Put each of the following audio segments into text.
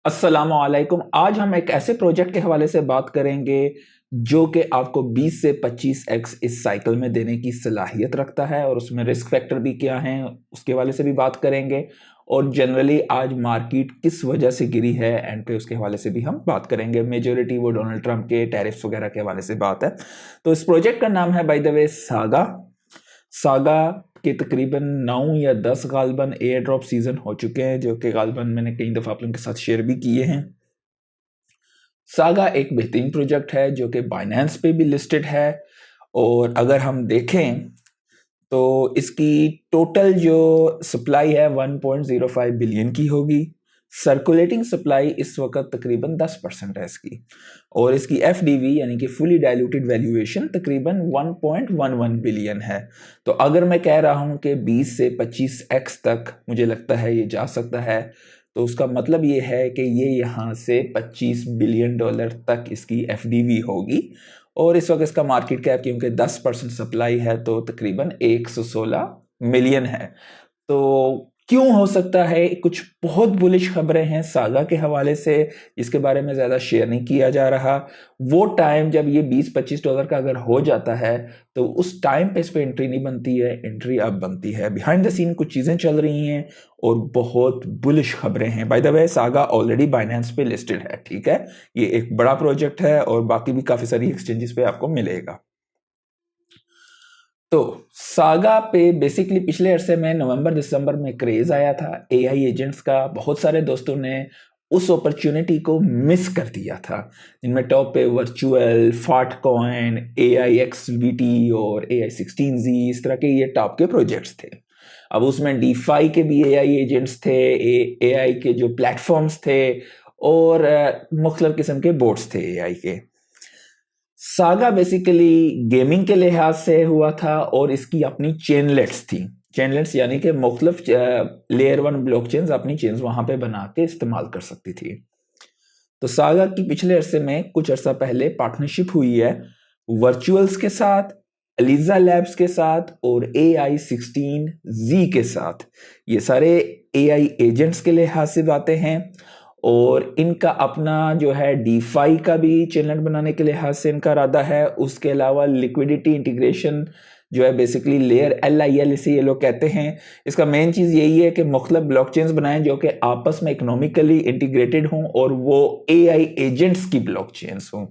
अस्सलाम वालेकुम। आज हम एक ऐसे प्रोजेक्ट के हवाले से बात करेंगे जो कि आपको 20 से 25x इस साइकिल में देने की सलाहियत रखता है, और उसमें रिस्क फैक्टर भी क्या हैं उसके हवाले से भी बात करेंगे, और जनरली आज मार्केट किस वजह से गिरी है एंड पे उसके हवाले से भी हम बात करेंगे। मेजॉरिटी वो डोनाल्ड ट्रंप के टैरिफ्स वगैरह के हवाले से बात है। तो इस प्रोजेक्ट का नाम है by the way saga. Saga के तकरीबन 9 या 10 गालबन एयर ड्रॉप सीजन हो चुके हैं, जो कि गालबन मैंने कई दफ़ा आप लोगों के साथ शेयर भी किए हैं। सागा एक बेहतरीन प्रोजेक्ट है जो कि बाइनेंस पे भी लिस्टेड है, और अगर हम देखें तो इसकी टोटल जो सप्लाई है 1.05 बिलियन की होगी। सर्कुलेटिंग सप्लाई इस वक्त तकरीबन 10% है इसकी, और इसकी FDV यानी कि फुली डाइल्यूटेड वैल्यूएशन तकरीबन 1.11 बिलियन है। तो अगर मैं कह रहा हूं कि 20 से 25x तक मुझे लगता है ये जा सकता है, तो उसका मतलब ये है कि ये यहाँ से 25 बिलियन डॉलर तक इसकी FDV होगी। और इस वक्त इसका मार्केट कैप क्योंकि 10% सप्लाई है तो तकरीबन 116 मिलियन है। तो क्यों हो सकता है? कुछ बहुत बुलिश खबरें हैं सागा के हवाले से, इसके बारे में ज़्यादा शेयर नहीं किया जा रहा। वो टाइम जब ये 20-25 डॉलर का अगर हो जाता है तो उस टाइम पे इस पे एंट्री नहीं बनती है, एंट्री अब बनती है। बिहाइंड द सीन कुछ चीज़ें चल रही हैं और बहुत बुलिश खबरें हैं। By the way saga already Binance पे लिस्टेड है, ठीक है। ये एक बड़ा प्रोजेक्ट है और बाकी भी काफ़ी सारी एक्सचेंजेस पे आपको मिलेगा। तो सागा पे बेसिकली पिछले अरसे में नवंबर दिसंबर में क्रेज आया था AI एजेंट्स का। बहुत सारे दोस्तों ने उस अपॉर्चुनिटी को मिस कर दिया था, जिनमें टॉप पे वर्चुअल, फाटकॉइन, AIXVT और AI16Z, इस तरह के ये टॉप के प्रोजेक्ट्स थे। अब उसमें DeFi के भी AI एजेंट्स थे, AI के जो प्लेटफॉर्म्स थे, और मुख्तलिफ किस्म के बोर्ड्स थे AI के। सागा बेसिकली गेमिंग के लिहाज से हुआ था, और इसकी अपनी चेनलेट्स थी। चेनलेट्स यानी कि मुख्तलिफ लेयर 1 ब्लॉकचेन्स अपनी चेन्स वहां पे बना के इस्तेमाल कर सकती थी। तो सागा की पिछले अरसे में कुछ अरसा पहले पार्टनरशिप हुई है वर्चुअल्स के साथ, एलिजा लैब्स के साथ और AI16Z के साथ। ये सारे AI एजेंट्स के लिहाज से बातें हैं, और इनका अपना जो है DeFi का भी चैनल बनाने के लिहाज से इनका इरादा है। उसके अलावा लिक्विडिटी इंटीग्रेशन जो है बेसिकली लेयर LIL इसे ये लोग कहते हैं। इसका मेन चीज़ यही है कि मुख्तलिफ ब्लॉकचेन्स बनाएं जो कि आपस में इकोनॉमिकली इंटीग्रेटेड हों और वो AI एजेंट्स की ब्लॉकचेन्स हों।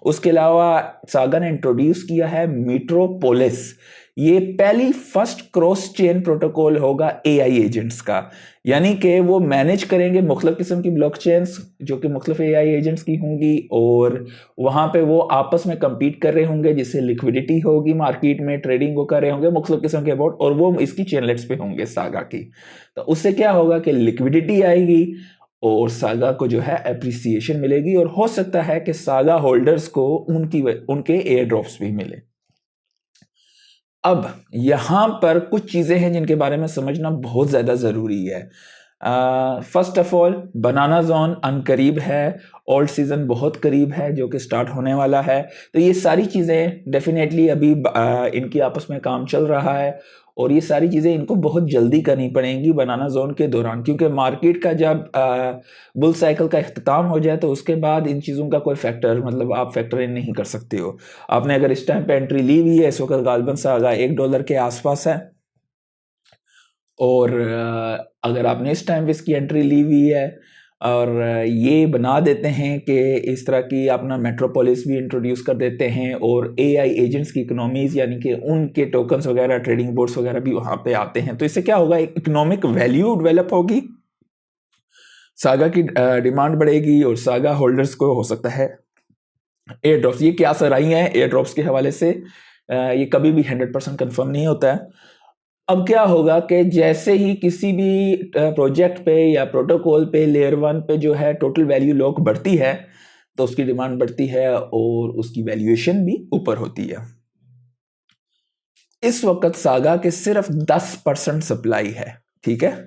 उसके अलावा सागा ने इंट्रोड्यूस किया है मीट्रोपोलिस। ये पहली फर्स्ट क्रॉस चेन प्रोटोकॉल होगा AI एजेंट्स का, यानी कि वो मैनेज करेंगे मुख्तलिफ किस्म की ब्लॉकचेन्स जो कि मुख्तलिफ AI एजेंट्स की होंगी, और वहां पे वो आपस में compete कर रहे होंगे, जिससे लिक्विडिटी होगी मार्केट में, ट्रेडिंग वो कर रहे होंगे मुख्तलिफ किस्म के अबाउट, और वो इसकी चेनलेट्स पे होंगे सागा की। तो उससे क्या होगा कि लिक्विडिटी आएगी और सागा को जो है एप्रिसिएशन मिलेगी, और हो सकता है कि सागा होल्डर्स को उनके एयर ड्रॉप्स भी मिले। अब यहां पर कुछ चीजें हैं जिनके बारे में समझना बहुत ज्यादा जरूरी है। First of all, banana zone अनकरीब है, ओल्ड सीजन बहुत करीब है जो कि स्टार्ट होने वाला है। तो ये सारी चीज़ें डेफिनेटली अभी इनकी आपस में काम चल रहा है, और ये सारी चीज़ें इनको बहुत जल्दी करनी पड़ेंगी बनाना जोन के दौरान, क्योंकि मार्केट का जब बुल साइकिल का इख्तिताम हो जाए तो उसके बाद इन चीज़ों का कोई फैक्टर मतलब आप फैक्टर इन नहीं कर सकते हो। आपने अगर इस टाइम पे एंट्री ली हुई है, इस वक्त गालबन सागा $1 के आसपास है, और अगर आपने इस टाइम पे इसकी एंट्री ली हुई है, और ये बना देते हैं कि इस तरह की अपना मेट्रोपोलिस भी इंट्रोड्यूस कर देते हैं, और AI एजेंट्स की इकोनॉमीज यानी कि उनके टोकन्स वगैरह, ट्रेडिंग बोर्ड्स वगैरह भी वहाँ पे आते हैं, तो इससे क्या होगा, एक इकोनॉमिक वैल्यू डेवलप होगी, सागा की डिमांड बढ़ेगी, और सागा होल्डर्स को हो सकता है एयर ड्रॉप्स। ये क्या सराही हैं एयर ड्रॉप्स के हवाले से, ये कभी भी 100% कंफर्म नहीं होता है। अब क्या होगा कि जैसे ही किसी भी प्रोजेक्ट पे या प्रोटोकॉल पे लेयर 1 पे जो है टोटल वैल्यू लॉक बढ़ती है, तो उसकी डिमांड बढ़ती है और उसकी वैल्यूएशन भी ऊपर होती है। इस वक्त सागा के सिर्फ 10% सप्लाई है, ठीक है।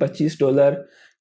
$25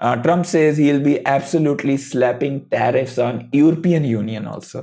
Trump says he'll be absolutely slapping tariffs on European Union also.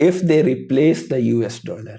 if they replace the US dollar.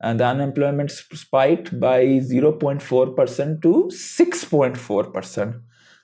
The unemployment spiked by 0.4% to 6.4%.